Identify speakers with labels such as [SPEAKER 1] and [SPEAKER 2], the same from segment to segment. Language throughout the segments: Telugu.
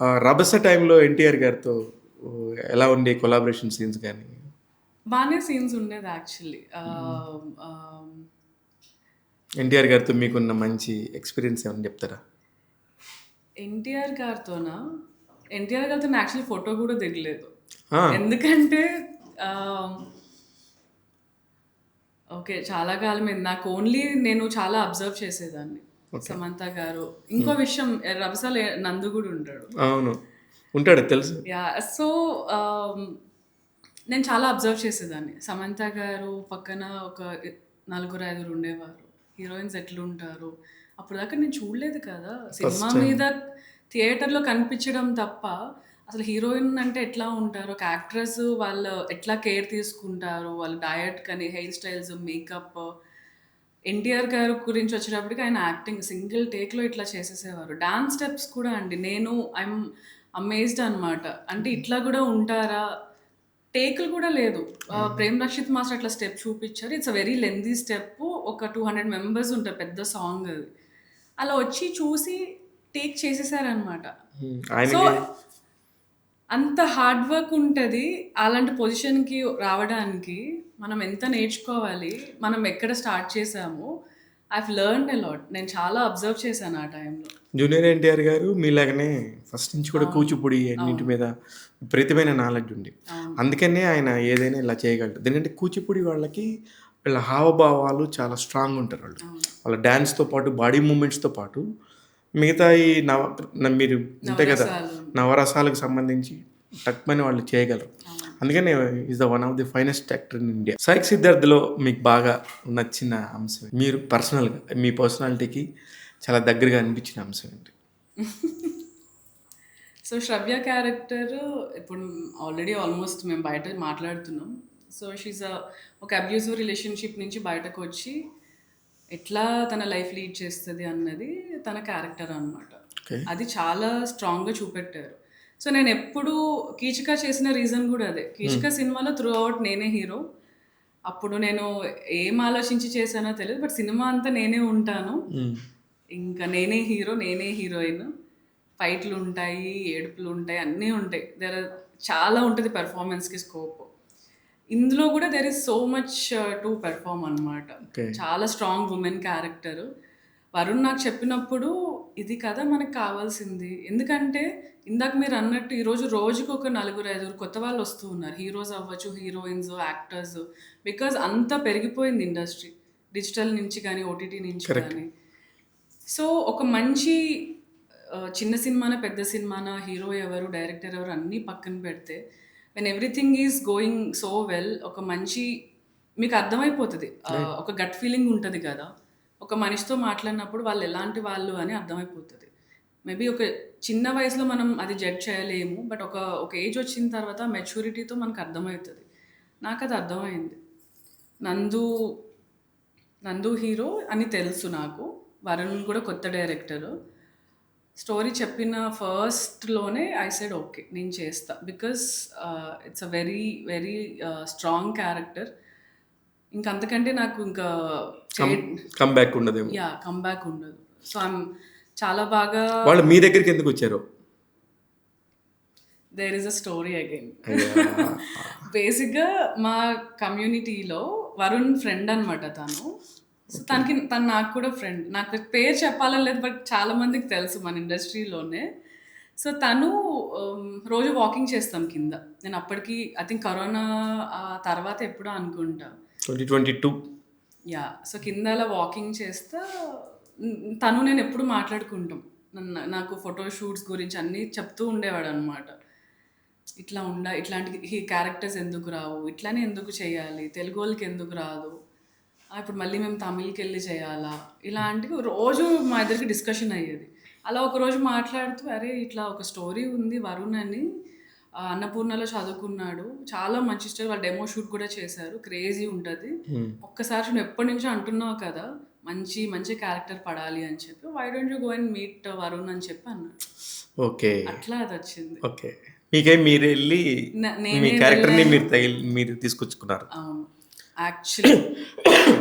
[SPEAKER 1] 'రభస' టైంలో ఎన్టీఆర్ గారితో ఎలా ఉండే కొలాబరేషన్ సీన్స్ గాని?
[SPEAKER 2] బానే సీన్స్ ఉండేది యాక్చువల్లీ.
[SPEAKER 1] హ్మ్. ఎన్టీఆర్ గారితో మీకున్న మంచి ఎక్స్‌పీరియన్స్ ఏమన్నా చెప్తారా?
[SPEAKER 2] ఎన్టీఆర్ గారితోనా? ఎన్టీఆర్ గారితో నేను యాక్చువల్లీ ఫోటో గూడా దిగలేదు.
[SPEAKER 1] ఆ!
[SPEAKER 2] ఎందుకంటే ఆహ్, ఓకే. చాలా కాలమైంది. నాకు ఓన్లీ నేను చాలా అబ్జర్వ్ చేసేదాన్ని.
[SPEAKER 1] ఓకే.
[SPEAKER 2] సమంత గారు. ఇంకో
[SPEAKER 1] హ్మ్.
[SPEAKER 2] విషయం 'రభసలో' నందు గూడా ఉంటాడు.
[SPEAKER 1] అవును. ఉంటాడు తెలుసు.
[SPEAKER 2] యాహ్! సో, ఆహ్, నేను చాలా అబ్జర్వ్ చేసేదాన్ని. సమంత గారు పక్కన ఒక నలుగురు, ఐదుగురు ఉండేవారు. హీరోయిన్స్ ఎట్లుంటారు? అప్పటిదాకా నేను చూడలేదు కదా!
[SPEAKER 1] First
[SPEAKER 2] cinema
[SPEAKER 1] time.
[SPEAKER 2] మీద థియేటర్‌లో కనిపించడం తప్ప, అసలు హీరోయిన్ అంటే ఎట్లా ఉంటారు? ఒక యాక్ట్రెస్ వాళ్ళు ఎట్లా కేర్ తీసుకుంటారు? వాళ్ళ డయట్ కానీ, హెయిర్ స్టైల్స్, మేకప్. ఎన్టీఆర్ గారు గురించి వచ్చేటప్పటికి ఆయన యాక్టింగ్ సింగిల్ టేక్‌లో ఇట్లా చేసేసేవారు. డాన్స్ స్టెప్స్ కూడా అండి. నేను ఐయామ్ అమేజ్డ్ అనమాట. అంటే ఇట్లా గూడా ఉంటారా? టేకులు కూడా లేదు.
[SPEAKER 1] హ్మ్.
[SPEAKER 2] 'ప్రేమ్ రక్షిత్ మాస్టర్' అట్లా స్టెప్ చూపిచ్చారు. It's a very lengthy step. ఒక 200 మెంబర్స్ ఉంటారు. పెద్ద సాంగ్ అది. అలా వచ్చి చూసి టేక్ చేసేసారనమాట.
[SPEAKER 1] హ్మ్.
[SPEAKER 2] సో,
[SPEAKER 1] ఆయనకి
[SPEAKER 2] అంత హార్డ్ వర్క్ ఉంటది. అలాంటి పొజిషన్‌కి రావడానికి మనం ఎంత నేర్చుకోవాలి? మనం ఎక్కడ స్టార్ట్ చేసాము? I have learned a lot. నేను చాలా అబ్జర్వ్ చేశాను ఆ టైంలో.
[SPEAKER 1] జూనియర్ ఎన్టీఆర్ గారు మీలాగనే ఫస్ట్ నుంచి కూడా
[SPEAKER 2] అవును.
[SPEAKER 1] కూచిపూడి అన్నింటి
[SPEAKER 2] అవును.
[SPEAKER 1] మీద విపరీతమైన నాలెడ్జ్ ఉంది.
[SPEAKER 2] అవును.
[SPEAKER 1] అందుకనే ఆయన ఏదైనా ఇలా చేయగలరు. ఎందుకంటే కూచిపూడి వాళ్ళకి వీళ్ళ హావభావాలు చాలా స్ట్రాంగ్ ఉంటారు వాళ్ళు.
[SPEAKER 2] అవును.
[SPEAKER 1] వాళ్ళ డాన్స్‌తో పాటు బాడీ మూవ్‌మెంట్స్‌తో పాటు మిగతా ఈ మీరు ఉంటాయి కదా!
[SPEAKER 2] నవరసాలు.
[SPEAKER 1] నవరసాలకు సంబంధించి టక్‌మని వాళ్ళు చేయగలరు.
[SPEAKER 2] అవును.
[SPEAKER 1] అందుకనే is the one of the finest actor in India. 'Sai సిద్ధార్థ్‌లో' మీకు బాగా నచ్చిన అంశం మీరు పర్సనల్‌గా మీ పర్సనాలిటీకి చాలా దగ్గరగా అనిపించిన అంశం ఏంటి?
[SPEAKER 2] సో, 'శ్రవ్య' క్యారెక్టర్ ఇప్పుడు ఆల్రెడీ ఆల్మోస్ట్ మేము బయట మాట్లాడుతున్నాం. సో, ఒక అబ్యూసివ్ రిలేషన్‌షిప్ నుంచి బయటకొచ్చి, ఎట్లా తన లైఫ్ లీడ్ చేస్తది అన్నది తన క్యారెక్టర్ అనమాట.
[SPEAKER 1] ఓకే.
[SPEAKER 2] అది చాలా స్ట్రాంగ్‌గా చూపెట్టారు. సో, నేనెప్పుడూ 'కీచక' చేసిన రీజన్ గూడా అదే.
[SPEAKER 1] హ్మ్.
[SPEAKER 2] 'కీచక' సినిమాలో త్రూ ఔట్ నేనే హీరో. అప్పుడు నేను ఏం ఆలోచించి చేశానో తెలీదు. బట్ సినిమా అంతా నేనే ఉంటాను.
[SPEAKER 1] హ్మ్.
[SPEAKER 2] ఇంకా నేనే హీరో, నేనే హీరోయిన్. ఫైట్‌లుంటాయి, ఏడుపులుంటాయి, అన్నీ ఉంటాయి. చాలా ఉంటది పెర్ఫార్మన్స్‌కి స్కోప్. ఇందులో గూడా there is so much to perform అనమాట.
[SPEAKER 1] ఓకే.
[SPEAKER 2] చాలా స్ట్రాంగ్ వుమెన్ క్యారెక్టర్. వరుణ్ నాకు చెప్పినప్పుడు ఇది కదా మనకు కావాల్సింది. ఎందుకంటే ఇందాక మీరన్నట్టు ఈరోజు రోజుకొక నలుగురు, ఐదుగురు కొత్త వాళ్ళొస్తూ ఉన్నారు. హీరోస్ అవ్వచ్చు, హీరోయిన్స్, యాక్టర్స్. బికాజ్ అంత పెరిగిపోయింది ఇండస్ట్రీ. డిజిటల్ నుంచి గానీ, ఓటీటీ నుంచి
[SPEAKER 1] కరెక్ట్.
[SPEAKER 2] గానీ. సో, ఒక మంచి చిన్న సినిమానా, పెద్ద సినిమానా, హీరో ఎవరు, డైరెక్టర్ ఎవరు అన్నీ పక్కన పెడితే, when everything is going so well ఒక మంచి మీకు అర్థమైపోతది.
[SPEAKER 1] రైట్.
[SPEAKER 2] ఒక గట్ ఫీలింగ్ ఉంటది కదా! ఒక మనిషితో మాట్లాడినప్పుడు వాళ్ళు ఎలాంటి వాళ్ళు అని అర్థమైపోతది. మేబీ ఒక చిన్న వయసులో మనం అది జడ్జ్ చేయలేము. బట్ ఒక ఏజ్ వచ్చిన తర్వాత మెచ్యూరిటీతో మనకు అర్థమైతది. నాకది అర్థమైంది. నందు, నందు హీరో అని తెలుసు నాకు. వరుణ్ కూడా కొత్త డైరెక్టరు. స్టోరీ చెప్పిన ఫస్ట్‌లోనే ఐ సెడ్ ఓకే. నేను చేస్తా. Because it's a very, very strong character. ఇంక అంతకంటే నాకు ఇంకా చే
[SPEAKER 1] కమ్ కమ్‌బ్యాక్ ఉండదేమో.
[SPEAKER 2] యాహ్! కమ్‌బ్యాక్ ఉండదు. సో, చాలా బాగా
[SPEAKER 1] వాళ్ళు మీ దగ్గరికెందుకొచ్చారో?
[SPEAKER 2] There is a story again.
[SPEAKER 1] అయ్యా!
[SPEAKER 2] బేసిక్‌గా మా కమ్యూనిటీలో వరుణ్ ఫ్రెండ్ అనమాట తను. So,
[SPEAKER 1] okay.
[SPEAKER 2] తను నాకు కూడా ఫ్రెండ్. నాకు పేరు చెప్పాలని లేదు. బట్ చాలా మందికి తెలుసు మన ఇండస్ట్రీలోనే. సో, తను రోజు వాకింగ్ చేస్తాం కింద. నేను అప్పటికి ఐ థింక్ కరోనా తర్వాత ఎప్పుడో అనుకుంటా.
[SPEAKER 1] 2022.
[SPEAKER 2] యాహ్! సో, కింద అలా వాకింగ్ చేస్తా తను నేను ఎప్పుడు మాట్లాడుకుంటాం. నాకు ఫోటో షూట్స్ గురించి అన్నీ చెప్తూ ఉండేవాడనమాట. ఇట్లాంటి క్యారెక్టర్స్ ఎందుకు రావు? ఇట్లనే ఎందుకు చేయాలి? తెలుగోళ్ళకి ఎందుకు రాదు? ఇప్పుడు మళ్ళీ మేము తమిళ్‌కెళ్ళి చేయాలా? ఇలాంటివి రోజు మా ఇద్దరికి డిస్కషన్ అయ్యేది. అలా ఒకరోజు మాట్లాడుతూ అరే! ఇట్లా ఒక స్టోరీ ఉంది వరుణ్ అని అన్నపూర్ణలో చదువుకున్నాడు. చాలా మంచి స్టోరీ. వాళ్ళు డెమో షూట్ కూడా చేశారు. క్రేజీ ఉంటది.
[SPEAKER 1] హ్మ్.
[SPEAKER 2] ఒక్కసారి నువ్వు ఎప్పటినుంచో అంటున్నావు కదా! మంచి మంచి క్యారెక్టర్ పడాలి అని చెప్పి. Why don't you go and meet Varun అని చెప్పి అన్నాడు.
[SPEAKER 1] ఓకే.
[SPEAKER 2] అట్లా అదొచ్చింది.
[SPEAKER 1] ఓకే. మీరెళ్లి మీ
[SPEAKER 2] నేనే
[SPEAKER 1] క్యారెక్టర్‌ని
[SPEAKER 2] వెళ్ళాను.
[SPEAKER 1] మీరు తీసుకొచ్చుకున్నారు.
[SPEAKER 2] అవును. యాక్చువల్లీ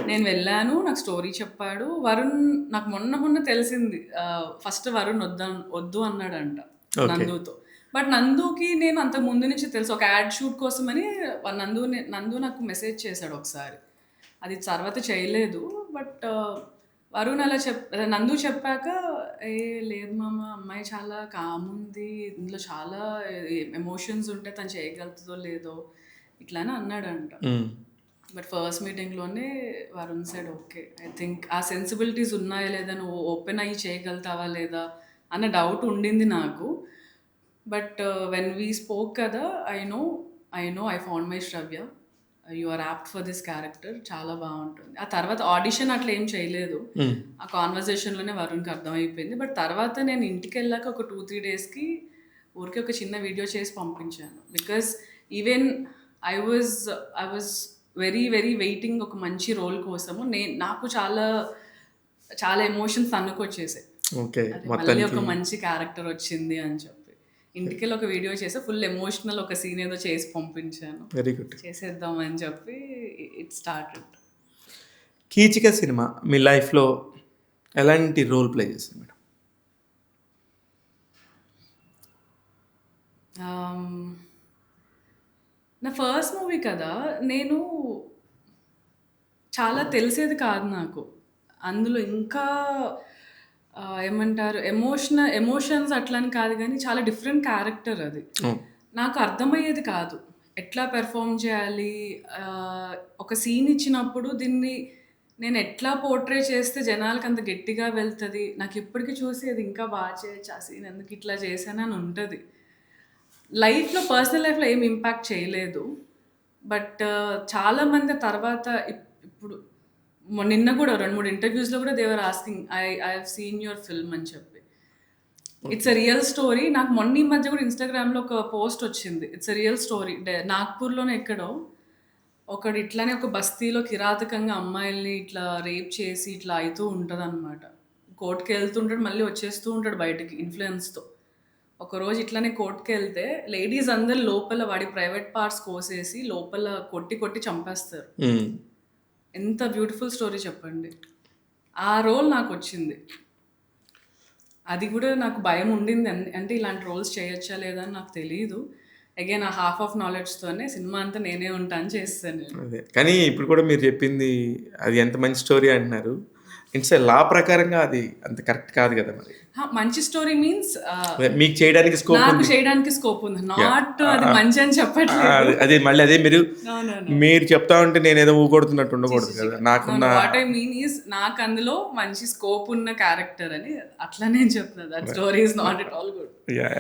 [SPEAKER 2] నేను వెళ్ళాను. నాకు స్టోరీ చెప్పాడు. వరుణ్ నాకు మొన్న మొన్న తెలిసింది. ఫస్ట్ వరుణ్ వద్దు అన్నాడంట.
[SPEAKER 1] ఓకే.
[SPEAKER 2] నందుతో. బట్ నందుకి నేను అంతకు ముందు నుంచి తెలుసు. ఒక యాడ్ షూట్ కోసమని నందు నాకు మెసేజ్ చేశాడు ఒకసారి. అది తర్వాత చేయలేదు. బట్ వరుణ్ అలా అదే నందు చెప్పాక, "ఏ లేదు మామ, అమ్మాయి చాలా కామ్ ఉంది. ఇందులో చాలా ఎమోషన్స్ ఉంటే తను చేయగలుగుతుందో లేదో" ఇట్లా అని అన్నాడంట.
[SPEAKER 1] హ్మ్.
[SPEAKER 2] బట్ ఫస్ట్ మీటింగ్‌లోనే Varun said okay. I think ఆ సెన్సిబిలిటీస్ ఉన్నాయా లేదా, నువ్వు ఓపెన్ అయ్యి చేయగలుగుతావా లేదా అన్న డౌట్ ఉండింది నాకు. బట్ వెన్ వీ స్పోక్ కదా, I know I found my Shravya. You are apt for this character. చాలా బాగుంటుంది. ఆ తర్వాత ఆడిషన్ అట్లా ఏం చేయలేదు.
[SPEAKER 1] హ్మ్.
[SPEAKER 2] ఆ కాన్వర్జేషన్‌లోనే వరుణ్‌కి అర్థమైపోయింది. బట్ తర్వాత నేను ఇంటికెళ్ళాక ఒక 2-3 డేస్‌కి ఊరికే ఒక చిన్న వీడియో చేసి పంపించాను. Because even I was very very waiting ఒక మంచి రోల్ కోసము. నాకు చాలా చాలా ఎమోషన్స్ తన్నుకొచ్చేసాయి.
[SPEAKER 1] ఓకే.
[SPEAKER 2] అరే మళ్ళీ
[SPEAKER 1] మొత్తానికి
[SPEAKER 2] ఒక మంచి క్యారెక్టర్ వచ్చింది అని చెప్పి. ఇంటికెళ్ళి ఒక వీడియో చేసా. ఫుల్ ఎమోషనల్ ఒక సీన్ ఏదో చేసి పంపించాను.
[SPEAKER 1] Very good.
[SPEAKER 2] చేసేద్దాం అని చెప్పి ఇట్ స్టార్టెడ్.
[SPEAKER 1] కీచక సినిమా మీ లైఫ్‌లో ఎలాంటి రోల్ ప్లే చేసింది మేడం?
[SPEAKER 2] నా ఫస్ట్ మూవీ కదా, నేను చాలా తెలిసేది కాదు నాకు. అందులో ఇంకా ఏమంటారు, ఎమోషన్స్ అట్లని కాదు గానీ, చాలా డిఫరెంట్ క్యారెక్టర్ అది.
[SPEAKER 1] హ్మ్.
[SPEAKER 2] నాకు అర్థమయ్యేది కాదు. ఎట్లా పెర్ఫార్మ్ చేయాలి? ఒక సీన్ ఇచ్చినప్పుడు దీన్ని నేను ఎట్లా పోర్ట్రే చేస్తే జనాలకి అంత గట్టిగా వెళ్తది. నాకిప్పటికి చూసి అది ఇంకా చేయొచ్చు ఆ సీన్, ఎందుకు ఇట్లా చేశానని ఉంటది. పర్సనల్ లైఫ్‌లో ఏమి ఇంపాక్ట్ చేయలేదు. బట్ చాలామంది తర్వాత ఇప్పుడు నిన్న కూడా 2, 3 ఇంటర్వ్యూస్‌లో కూడా they were asking I have seen your film అని చెప్పి. It's a real story. నాకు మొన్న ఈ మధ్య కూడా ఇన్‌స్టాగ్రామ్‌లో ఒక పోస్ట్ వచ్చింది. It's a real story. నాగ్‌పూర్‌లోనే ఎక్కడో ఒకడు ఇట్లానే ఒక బస్తీలో కిరాతకంగా అమ్మాయిల్ని ఇట్లా రేప్ చేసి ఇట్లా అయితూ ఉంటదనమాట. కోర్ట్‌కెళ్తుంటాడు, మళ్ళీ వచ్చేస్తూ ఉంటాడు బయటికి ఇన్‌ఫ్లుయెన్స్‌తో. ఒకరోజు ఇట్లనే కోర్ట్‌కెళ్తే లేడీస్ అందరూ లోపల వాడి ప్రైవేట్ పార్ట్స్ కోసేసి లోపల కొట్టి కొట్టి చంపేస్తారు.
[SPEAKER 1] హ్మ్.
[SPEAKER 2] ఎంత బ్యూటిఫుల్ స్టోరీ చెప్పండి. ఆ రోల్ నాకొచ్చింది. అది కూడా నాకు భయం ఉండింది. అంటే ఇలాంటి రోల్స్ చేయొచ్చా లేదా అని నాకు తెలీదు. అగైన్ ఆ హాఫ్ ఆఫ్ నాలెడ్జ్‌తోనే సినిమా అంతా నేనే ఉంటా అని చేసేసాను నేను.
[SPEAKER 1] అదే. కానీ ఇప్పుడు కూడా మీరు చెప్పింది అది ఎంత మంచి స్టోరీ అంటున్నారు. ఇట్స్ లా ప్రకారంగా అది అంత కరెక్ట్ కాదు కదా మరి.
[SPEAKER 2] మంచి స్టోరీ మీన్స్
[SPEAKER 1] అదే మీకు చేయడానికి స్కోప్
[SPEAKER 2] నాకు
[SPEAKER 1] ఉంది.
[SPEAKER 2] చేయడానికి స్కోప్ ఉంది.
[SPEAKER 1] యాహ్!
[SPEAKER 2] నాట్ అది మంచి అని చెప్పట్లేదు.
[SPEAKER 1] అదే మళ్ళీ అదే
[SPEAKER 2] నో, నో, నో.
[SPEAKER 1] మీరు చెప్తా ఉంటే నేనేదో ఊగొడుతున్నట్టు ఉండకూడదు కదా! నాకున్న
[SPEAKER 2] వాట్ ఐ మీన్ ఈస్ నాకు అందులో మంచి స్కోప్ ఉన్న క్యారెక్టర్ అని అట్లా నేను చెప్తున్నా. That story is not at all good.
[SPEAKER 1] Yeah!